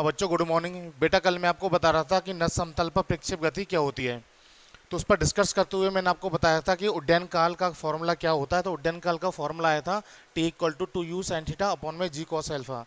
हाँ बच्चों, good morning. बेटा कल मैं आपको बता रहा था कि नस समतल पर प्रक्षेप गति क्या होती है। तो उस पर डिस्कस करते हुए मैंने आपको बताया था कि उड्डयन काल का फॉर्मूला क्या होता है। तो उड्डयन काल का फॉर्मूला आया था T equal to 2u sine theta upon में जी कॉस एल्फा।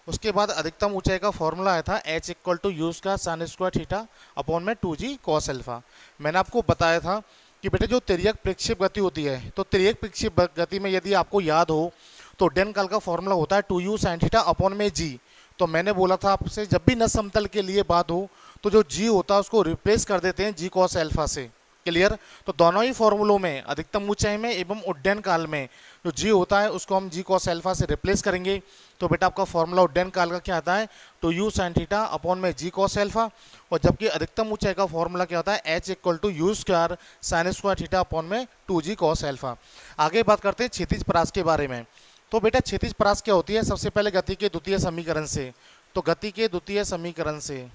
उसके बाद अधिकतम ऊंचाई का फॉर्मूला आया था h इक्वल टू यू का साइन स्क्वायर थीटा अपॉन में 2g कॉस एल्फा। मैंने आपको बताया था कि बेटे जो तिर्यक प्रक्षेप गति होती है, तो तिर्यक प्रक्षेप गति में यदि आपको याद हो तो उड्डयन काल का फॉर्मूला होता है 2u साइन थीटा अपॉन में जी। तो मैंने बोला था आपसे, जब भी नस समतल के लिए बात हो तो जो जी होता है उसको रिप्लेस कर देते हैं जी कॉस एल्फा से। क्लियर? तो दोनों ही फॉर्मूलों में, अधिकतम ऊंचाई में एवं उड्डयन काल में, जो जी होता है उसको हम जी कॉस एल्फा से रिप्लेस करेंगे। तो बेटा आपका फॉर्मूला उड्डयन काल का क्या आता है? Two you sine theta upon में जी कॉस एल्फा। और जबकि अधिकतम ऊंचाई का फॉर्मूला क्या होता है? H equal to U square sine square theta upon में 2g कॉस एल्फा। आगे बात करते हैं क्षैतिज परास के बारे में। तो बेटा क्षैतिज परास क्या होती है? सबसे पहले गति के द्वितीय समीकरण से। तो गति के द्वितीय समीकरण से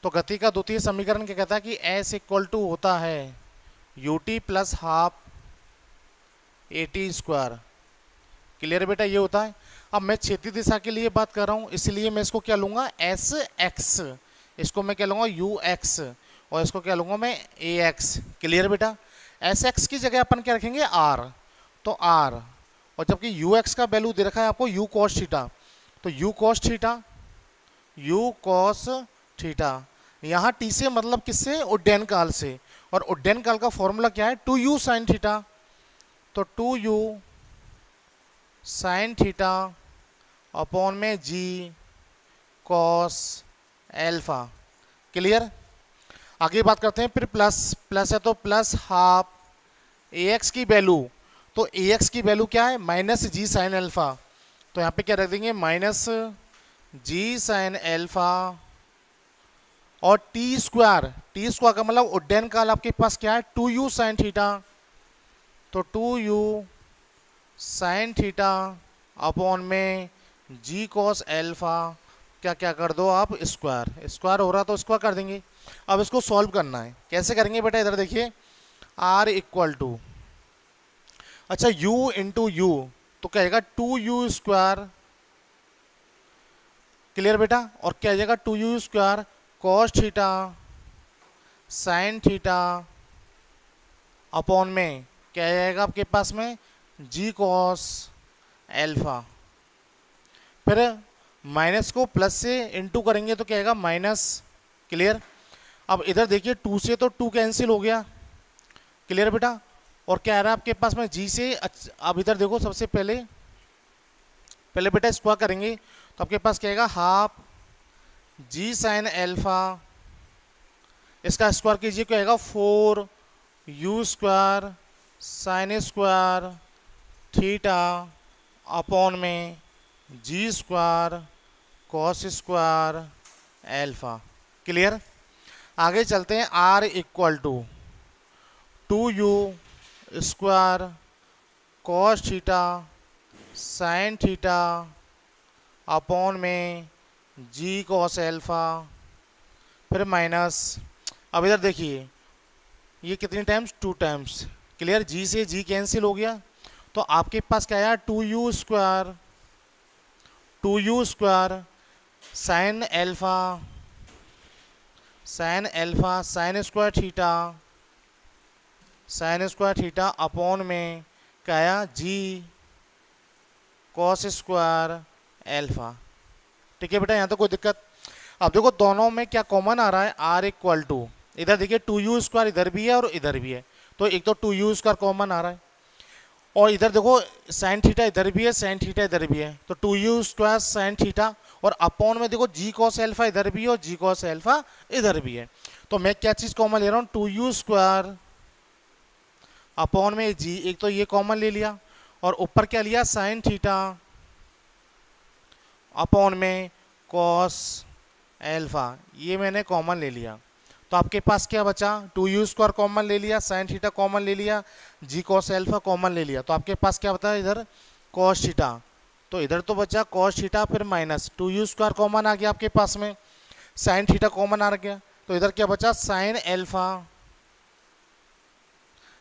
तो गति का द्वितीय समीकरण क्या कहता है कि एस इक्वल टू होता है U T plus half A T square. Clear बेटा? ये होता है। अब मैं क्षैतिज दिशा के लिए बात कर रहा हूं, इसलिए मैं इसको क्या लूंगा? S x. इसको मैं क्या लूंगा? You x. और इसको क्या लूंगा मैं? ए एक्स। क्लियर बेटा? एस एक्स की जगह अपन क्या रखेंगे? आर। तो आर। और जबकि यू एक्स का वैल्यू दे रखा है आपको यू कॉस थीटा, तो you cos theta, you cos theta. यहाँ टी से मतलब किससे? उड्डयन काल से। और उड्डयन काल का फॉर्मूला क्या है? Two you sine theta. तो two you sine theta upon में जी कॉस एल्फा। क्लियर? आगे बात करते हैं। फिर प्लस प्लस है तो प्लस हाफ ए एक्स की वैल्यू। तो ए एक्स की वैल्यू क्या है? Minus G sine alpha. तो यहाँ पे क्या रख देंगे? Minus G sine alpha. और टी स्क्वायर, टी स्क्वायर का मतलब उड्डयन काल आपके पास क्या है? Two you sine theta. तो two you sine theta upon में जी कॉस एल्फा। क्या क्या कर दो आप? स्क्वायर। स्क्वायर हो रहा तो स्क्वायर कर देंगे। अब इसको सॉल्व करना है। कैसे करेंगे बेटा? इधर देखिए, आर इक्वल टू, अच्छा u इंटू यू, तो क्या आएगा? To U square. क्लियर बेटा? और क्या आ जाएगा? Two U square cos theta sine theta upon में क्या आ जाएगा आपके पास में? जी कॉस एल्फा। फिर माइनस को प्लस से इंटू करेंगे तो क्या आएगा? माइनस। क्लियर? अब इधर देखिए, टू से तो टू कैंसिल हो गया। क्लियर बेटा? और क्या आ रहा है आपके पास में? जी से। अब इधर देखो, सबसे पहले पहले बेटा स्क्वायर करेंगे तो आपके पास क्या आएगा? Half G sine alpha. इसका स्क्वायर कीजिए, क्या आएगा? Four U square sine square theta upon में G square cos square alpha. Clear? आगे चलते हैं। R equal to two U square cos theta sine theta upon में जी कॉस एल्फा। फिर माइनस। अब इधर देखिए, ये कितनी times? Two times. Clear? G से जी कैंसिल हो गया तो आपके पास क्या आया? Two U square, two U square sine alpha, sine alpha sine square theta, sine square theta upon में क्या आया? G cos square alpha. ठीक है बेटा? यहाँ तो कोई दिक्कत? अब देखो, दोनों में क्या कॉमन आ रहा है? आर इक्वल टू, इधर देखिए टू यू स्क्वायर इधर भी है और इधर भी है, तो एक तो टू यू स्क्वायर कॉमन आ रहा है। और इधर देखो, साइन थीटा इधर भी है, साइन थीटा इधर भी है, तो two U square sine theta. और अपॉन में देखो जी कॉस एल्फा इधर भी है और जी कॉस एल्फा इधर भी है। तो मैं क्या चीज़ कॉमन ले रहा हूँ? टू यू स्क्वायर अपॉन में जी, एक तो ये कॉमन ले लिया और ऊपर क्या लिया? साइन थीटा अपॉन में कॉस एल्फा, ये मैंने कॉमन ले लिया। तो आपके पास क्या बचा? टू यू स्क्वायर कॉमन ले लिया, साइन थीटा कॉमन ले लिया, जी कॉस एल्फा कॉमन ले लिया, तो आपके पास क्या बता? इधर कॉस थीटा। तो इधर तो बचा कॉस थीटा, फिर minus two U square common आ गया आपके पास में, साइन थीटा कॉमन आ गया, तो इधर क्या बचा? Sine alpha,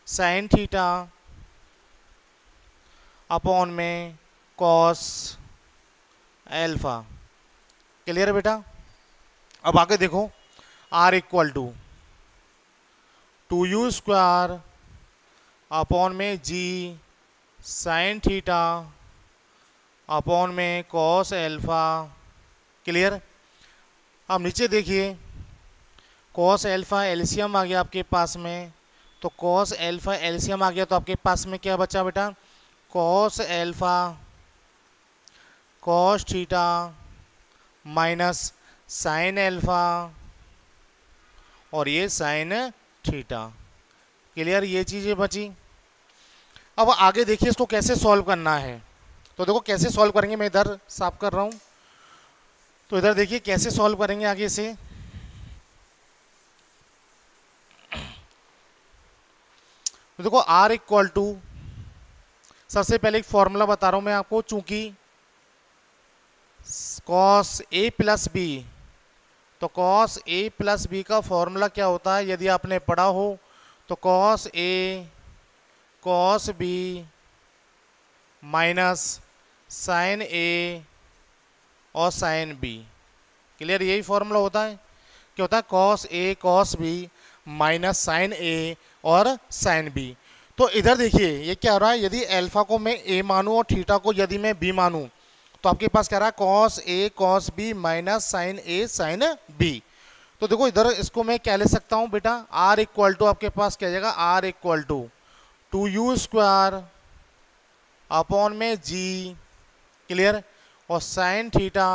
sine theta upon में कॉस एल्फा। क्लियर है बेटा? अब आगे देखो, R equal to U square upon में जी साइन थीटा अपॉन में कॉस एल्फा। क्लियर? अब नीचे देखिए, कॉस एल्फा एलसीएम आ गया आपके पास में, तो कॉस एल्फा एलसीएम आ गया तो आपके पास में क्या बचा बेटा? Cos alpha cos theta minus sign alpha और ये साइन थीटा। क्लियर? ये चीज़ें बची। अब आगे देखिए इसको कैसे सॉल्व करना है। तो देखो कैसे सॉल्व करेंगे, मैं इधर साफ कर रहा हूँ। तो इधर देखिए कैसे सॉल्व करेंगे आगे से। तो देखो आर इक्वल टू, सबसे पहले एक फॉर्मूला बता रहा हूं मैं आपको, चूंकि कॉस ए प्लस बी, तो कॉस ए प्लस बी का फॉर्मूला क्या होता है यदि आपने पढ़ा हो, तो cos A cos B minus sign ए और साइन बी। क्लियर? यही फॉर्मूला होता है। क्या होता है? Cos A cos B minus sign ए और साइन बी। तो इधर देखिए ये क्या हो रहा है, यदि अल्फा को मैं ए मानूं और थीटा को यदि मैं बी मानूं, तो आपके पास क्या रहा है? Cos A cos B minus sign A sine B. तो देखो इधर इसको मैं क्या ले सकता हूं बेटा? आर इक्वल टू आपके पास क्या जाएगा? R equal to U square upon में जी। क्लियर? और साइन थीटा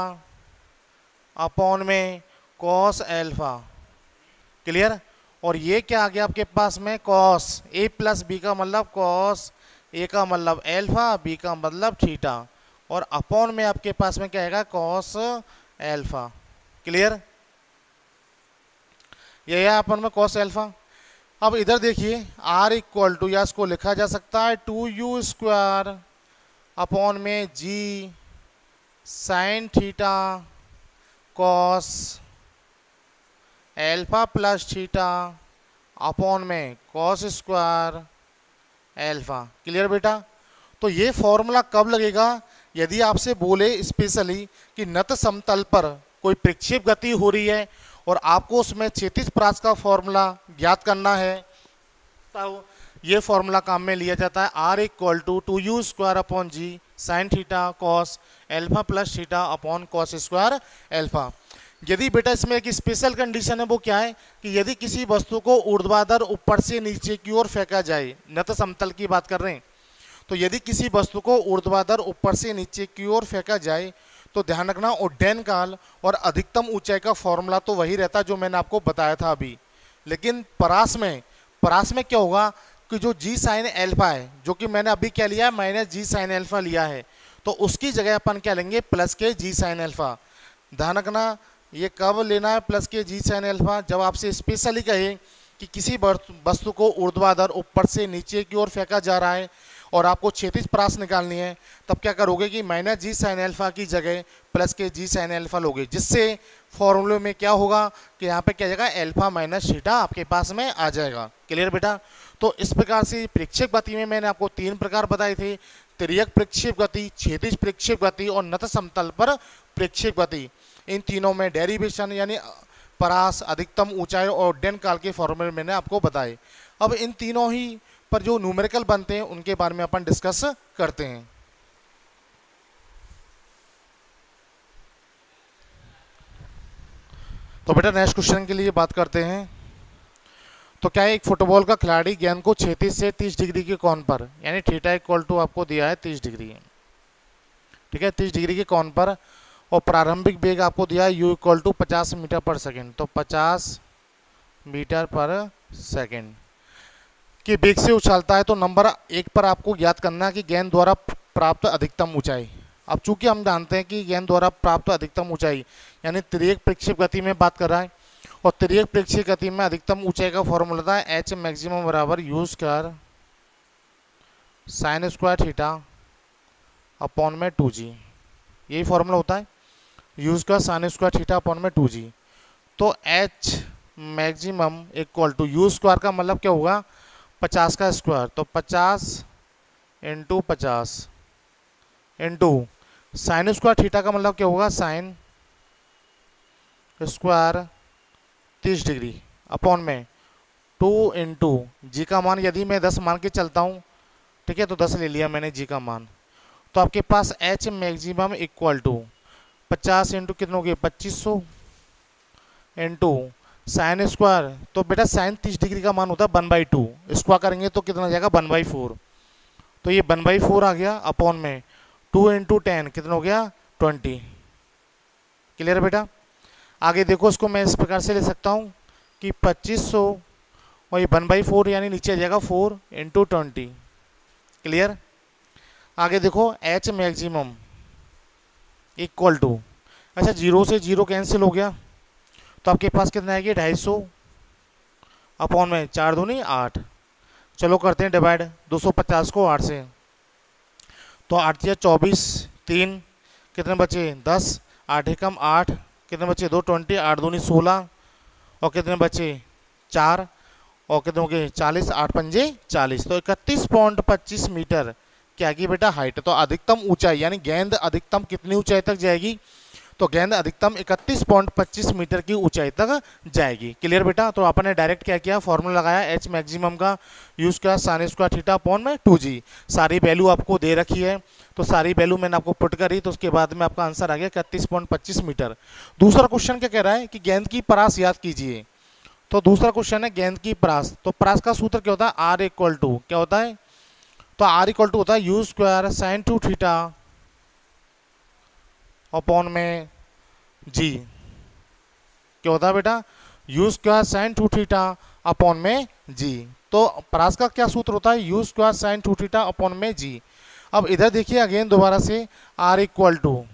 अपॉन में कॉस एल्फा। क्लियर? और ये क्या आ गया आपके पास में? कॉस ए प्लस बी का मतलब कॉस ए का मतलब एल्फा, बी का मतलब थीटा, और अपॉन में आपके पास में क्या आएगा? Cos alpha. क्लियर? ये है अपन में कॉस एल्फा। अब इधर देखिए आर इक्वल टू, या इसको लिखा जा सकता है टू यू स्क्वायर अपॉन में G sine theta cos alpha plus theta upon में कॉस स्क्वायर एल्फा। क्लियर बेटा? तो ये फॉर्मूला कब लगेगा? यदि आपसे बोले स्पेशली कि नत समतल पर कोई प्रक्षेप गति हो रही है और आपको उसमें क्षैतिज परास का फॉर्मूला ज्ञात करना है, तो ये फॉर्मूला काम में लिया जाता है। R equal to U square upon G sine theta cos alpha plus theta upon cos square alpha. यदि बेटा इसमें एक स्पेशल कंडीशन है, वो क्या है कि यदि किसी वस्तु को ऊर्ध्वाधर ऊपर से नीचे की ओर फेंका जाए, नत समतल की बात कर रहे हैं, तो यदि किसी वस्तु को ऊर्ध्वाधर ऊपर से नीचे की ओर फेंका जाए, तो ध्यान रखना उड्डयन काल और अधिकतम ऊंचाई का फॉर्मूला तो वही रहता जो मैंने आपको बताया था अभी। लेकिन परास में क्या होगा कि जो जी साइन एल्फा है, जो कि मैंने अभी क्या लिया है? माइनस जी साइन एल्फा लिया है, तो उसकी जगह अपन क्या लेंगे? प्लस के जी साइन एल्फा। ध्यान रखना ये कब लेना है प्लस के जी साइन एल्फा? जब आपसे स्पेशली कहे कि किसी वस्तु को ऊर्ध्वाधर ऊपर से नीचे की ओर फेंका जा रहा है और आपको क्षैतिज परास निकालनी है, तब क्या करोगे कि माइनस जी साइन एल्फा की जगह प्लस के जी साइन एल्फा लोगे, जिससे फॉर्मूले में क्या होगा कि यहाँ पे क्या जाएगा? एल्फा माइनस थीटा आपके पास में आ जाएगा। क्लियर बेटा? तो इस प्रकार से प्रक्षेप गति में मैंने आपको 3 प्रकार बताए थे: तिर्यक प्रक्षेप गति, क्षैतिज प्रक्षेप गति और नत समतल पर प्रक्षेप गति। इन तीनों में डेरिवेशन यानी परास, अधिकतम ऊंचाई और उड्डयन काल के फॉर्मूले मैंने आपको बताए। अब इन तीनों ही पर जो न्यूमेरिकल बनते हैं उनके बारे में अपन डिस्कस करते हैं। तो बेटा नेक्स्ट क्वेश्चन के लिए बात करते हैं। तो क्या है, एक फुटबॉल का खिलाड़ी गेंद को क्षैतिज से 30 डिग्री के कोण पर, यानी थीटा इक्वल टू आपको दिया है 30 डिग्री, ठीक है, 30 डिग्री के कोण पर, और प्रारंभिक वेग आपको दिया है u इक्वल टू 50 मीटर पर सेकेंड, तो 50 मीटर पर सेकेंड के वेग से उछालता है, तो नंबर 1 पर आपको ज्ञात करना है कि गेंद द्वारा प्राप्त अधिकतम ऊंचाई। अब चूंकि हम जानते हैं कि गेंद द्वारा प्राप्त अधिकतम ऊंचाई यानी तिर्यक प्रक्षेप गति में बात कर रहा है, और तिर्यक प्रक्षेप गति में अधिकतम ऊंचाई का फॉर्मूला था एच मैक्सिमम बराबर U square sine square theta upon में 2g। यही फॉर्मूला होता है, U square sine square theta upon में 2g। तो H maximum equal to U square का मतलब क्या होगा? 50 का स्क्वायर, तो 50 into 50 into sine square theta का मतलब क्या होगा, साइन स्क्वायर 30 डिग्री अपॉन में 2 इंटू जी का मान यदि मैं 10 मान के चलता हूँ, ठीक है, तो 10 ले लिया मैंने जी का मान। तो आपके पास H maximum equal to 50 into कितना हो गया 2500 इंटू साइन स्क्वायर, तो बेटा साइन 30 डिग्री का मान होता है 1/2, स्क्वायर करेंगे तो कितना हो जाएगा 1/4, तो ये 1/4 आ गया अपॉन में 2 इंटू 10 कितना हो गया 20। क्लियर बेटा। आगे देखो, इसको मैं इस प्रकार से ले सकता हूँ कि 2500 और ये 1/4 यानी नीचे आ जाएगा 4 इंटू 20। क्लियर। आगे देखो एच मैक्सिमम इक्वल टू, अच्छा 0 से 0 कैंसिल हो गया, तो आपके पास कितना आएगी 250 अपॉन में 4 दूनी 8। चलो करते हैं डिवाइड 250 को 8 से, तो 8 या 24, 3 कितने बचे 10, 8 एकम 8 कितने बचे 2 20, 8 दूनी 16 और कितने बचे 4 और कितने हो गए 40, 8 पंजे 40, तो 31.25 मीटर क्या की बेटा हाइट। तो अधिकतम ऊंचाई यानी गेंद अधिकतम कितनी ऊंचाई तक जाएगी, तो गेंद अधिकतम 31.25 मीटर की ऊंचाई तक जाएगी। क्लियर बेटा। तो आपने डायरेक्ट क्या किया, फॉर्मूला लगाया एच मैक्सिमम का, यूज किया साइन स्क्वायर थीटा अपॉन में 2g। सारी वैल्यू आपको दे रखी है, तो सारी वैल्यू मैंने आपको पुट करी, तो उसके बाद में आपका आंसर आ गया 31.25 मीटर। दूसरा क्वेश्चन क्या कह रहा है कि गेंद की परास याद कीजिए। तो दूसरा क्वेश्चन है गेंद की परास, तो परास का सूत्र क्या होता है, आर इक्वल टू क्या होता है, तो आर इक्वल टू होता है U square sign 2 theta upon में जी। क्या होता है बेटा, you square sign 2 theta upon में जी। तो परास का क्या सूत्र होता है, U square sign 2 theta upon में जी। अब इधर देखिए अगेन दोबारा से आर इक्वल टू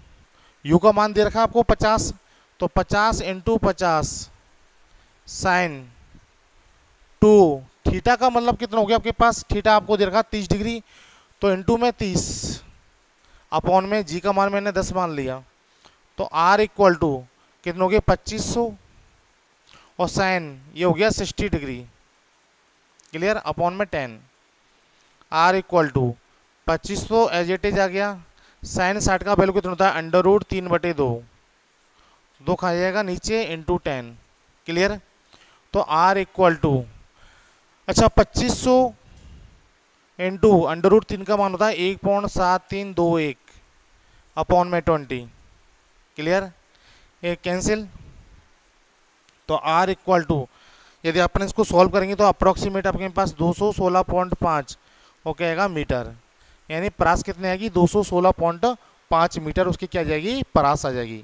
यू का मान दे रखा है आपको 50, तो 50 इंटू 50 साइन 2 थीटा का मतलब कितना हो गया आपके पास, थीटा आपको दे रखा 30 डिग्री, तो इंटू में 30 अपॉन में जी का मान मैंने 10 मान लिया, तो आर इक्वल टू कितना हो गया 2500 और साइन ये हो गया 60 डिग्री। क्लियर। अपॉन में 10 R equal to 2500 as it is आ गया, साइन 60 का वैल्यू कितना होता है √3/2, 2 खा जाएगा नीचे इंटू 10। क्लियर। तो आर इक्वल टू, अच्छा 2500 इंटू √3 का मान होता है 1.7321 अपॉन में 20। क्लियर। ये कैंसिल, तो आर इक्वल टू यदि अपन इसको सॉल्व करेंगे तो अप्रोक्सीमेट आपके पास 216.5 हो जाएगा मीटर, यानी परास कितने आएगी 216.5 मीटर उसकी क्या जाएगी परास आ जाएगी।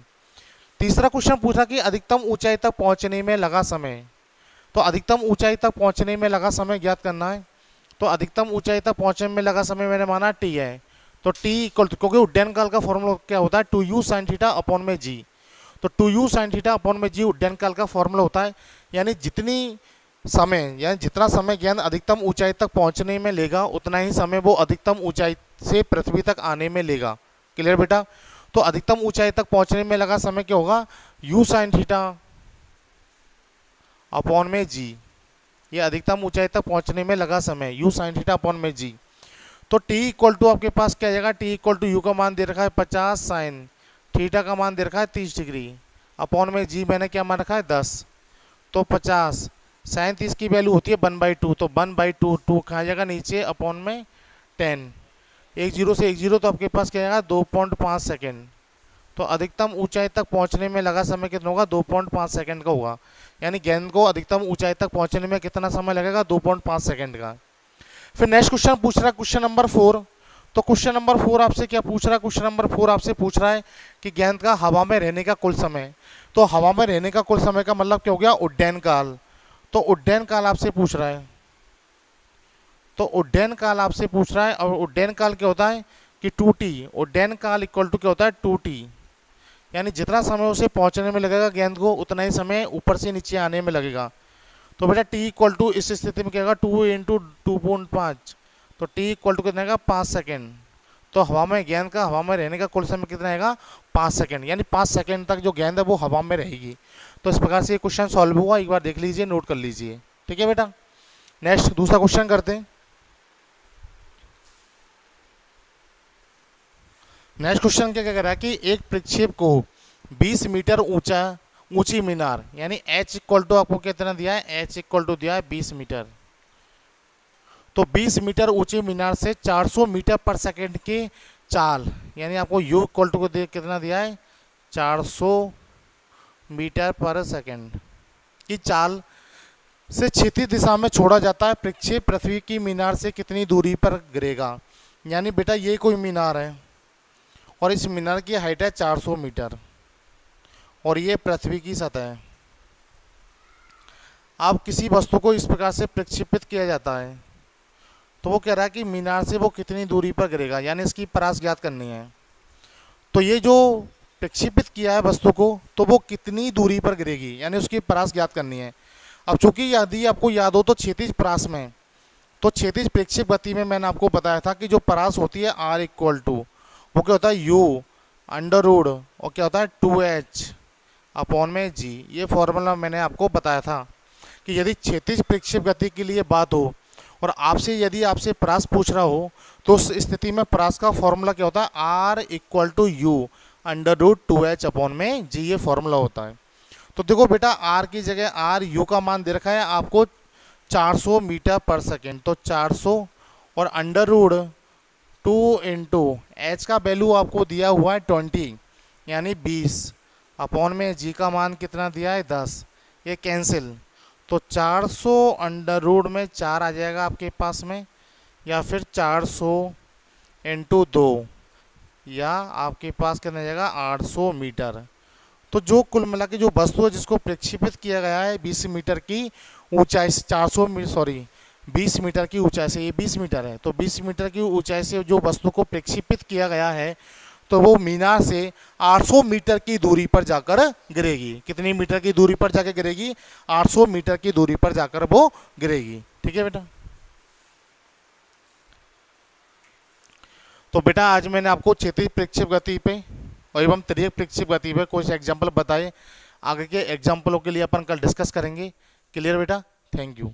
तीसरा क्वेश्चन पूछा कि अधिकतम ऊंचाई तक पहुंचने में लगा समय, तो अधिकतम ऊंचाई तक पहुंचने में लगा समय ज्ञात करना है। तो अधिकतम ऊंचाई तक पहुंचने में लगा समय मैंने माना टी है, तो टी इक्वल टू, क्योंकि उड्डयन काल का फॉर्मूला क्या होता है 2u sin थीटा अपॉन में जी, तो 2u sin थीटा अपॉन में जी उड्डयन काल का फॉर्मूला होता है, यानी जितनी समय यानी जितना समय गेंद अधिकतम ऊंचाई तक पहुंचने में लेगा उतना ही समय वो अधिकतम ऊंचाई से पृथ्वी तक आने में लेगा। क्लियर बेटा। तो अधिकतम ऊंचाई तक पहुंचने में लगा समय क्या होगा u sin थीटा अपॉन में जी, ये अधिकतम ऊंचाई तक पहुंचने में लगा समय u sin थीटा अपॉन में जी। तो t इक्वल टू आपके पास क्या आ जाएगा, t इक्वल टू यू का मान दे रखा है 50 साइन थीटा का मान दे रखा है 30 डिग्री अपॉन में जी मैंने क्या मान रखा है 10, तो 50 साइन 30 की वैल्यू होती है 1/2, तो 1/2 2 कहा जाएगा नीचे अपॉन में 10, 10 से 10 तो आपके पास क्या आएगा 2.5 सेकेंड। तो अधिकतम ऊंचाई तक पहुंचने में लगा समय कितना होगा 2.5 सेकेंड का होगा, यानी गेंद को अधिकतम ऊंचाई तक पहुंचने में कितना समय लगेगा 2.5 सेकेंड का। फिर नेक्स्ट क्वेश्चन पूछ रहा है क्वेश्चन नंबर 4, तो क्वेश्चन नंबर 4 आपसे क्या पूछ रहा है, क्वेश्चन नंबर 4 आपसे पूछ रहा है कि गेंद का हवा में रहने का कुल समय, तो हवा में रहने का कुल समय का मतलब क्या हो गया उड्डयन काल, तो उड्डयन काल आपसे पूछ रहा है, तो उड्डयन काल आपसे पूछ रहा है, और उड्डयन काल क्या होता है कि 2t, उड्डयन काल इक्वल टू क्या होता है 2t, यानी जितना समय उसे पहुंचने में लगेगा गेंद को उतना ही समय ऊपर से नीचे आने में लगेगा। तो बेटा t इक्वल टू इस स्थिति में क्या होगा 2 इंटू 2.5, तो t इक्वल टू कितना आएगा 5 सेकेंड। तो हवा में गेंद का हवा में रहने का कुल समय कितना आएगा 5 सेकेंड, यानी 5 सेकेंड तक जो गेंद है वो हवा में रहेगी। तो इस प्रकार से ये क्वेश्चन सॉल्व हुआ, एक बार देख लीजिए नोट कर लीजिए। ठीक है बेटा। नेक्स्ट दूसरा क्वेश्चन करते हैं। नेक्स्ट क्वेश्चन क्या कह रहा है कि एक प्रक्षेप को 20 मीटर ऊंची मीनार, यानी h इक्वल टू आपको कितना दिया है, h इक्वल टू दिया है 20 मीटर। तो 20 मीटर ऊंची मीनार से 400 मीटर पर सेकंड की चाल, यानी आपको u इक्वल टू कितना दिया है, 400 मीटर पर सेकंड की चाल से क्षैतिज दिशा में छोड़ा जाता है। प्रक्षेप पृथ्वी की मीनार से कितनी दूरी पर गिरेगा। यानी बेटा ये कोई मीनार है और इस मीनार की हाइट है 400 मीटर और ये पृथ्वी की सतह है। अब किसी वस्तु को इस प्रकार से प्रक्षेपित किया जाता है तो वो कह रहा है कि मीनार से वो कितनी दूरी पर गिरेगा, यानी इसकी परास ज्ञात करनी है। तो ये जो प्रक्षेपित किया है वस्तु को, तो वो कितनी दूरी पर गिरेगी, यानी उसकी परास ज्ञात करनी है। अब चूंकि यदि आपको याद हो तो क्षैतिज परास में, तो क्षैतिज प्रक्षेप गति में मैंने आपको बताया था कि जो परास होती है R इक्वल टू वो क्या होता है U अंडर रूट और क्या होता है 2H अपॉन में G। ये फॉर्मूला मैंने आपको बताया था कि यदि क्षैतिज प्रक्षेप गति के लिए बात हो और यदि आपसे परास पूछ रहा हो तो उस स्थिति में परास का फॉर्मूला क्या होता है, R equal to U under root 2H upon में G। ये फॉर्मूला होता है। तो देखो बेटा R की जगह U का मान दे रखा है आपको 400 मीटर पर सेकेंड, तो 400 और अंडर रूट 2 इंटू H का वैल्यू आपको दिया हुआ है 20 यानी 20 अपॉन में G का मान कितना दिया है 10। ये कैंसिल, तो 400 अंडर रूट में 4 आ जाएगा आपके पास में, या फिर 400 इंटू 2 या आपके पास कितना जाएगा 800 मीटर। तो जो कुल मिला के जो वस्तु है जिसको प्रक्षेपित किया गया है 20 मीटर की ऊंचाई से, 20 मीटर की ऊंचाई से, ये 20 मीटर है, तो 20 मीटर की ऊंचाई से जो वस्तु को प्रक्षेपित किया गया है तो वो मीनार से 800 मीटर की दूरी पर जाकर गिरेगी। कितनी मीटर की दूरी पर जाकर गिरेगी, 800 मीटर की दूरी पर जाकर वो गिरेगी। ठीक है बेटा। तो बेटा आज मैंने आपको क्षैतिज प्रक्षेप गति पे और एवं तिर्यक प्रक्षेप गति पे कुछ एग्जाम्पल बताए। आगे के एग्जाम्पलों के लिए अपन कल डिस्कस करेंगे। क्लियर बेटा, थैंक यू।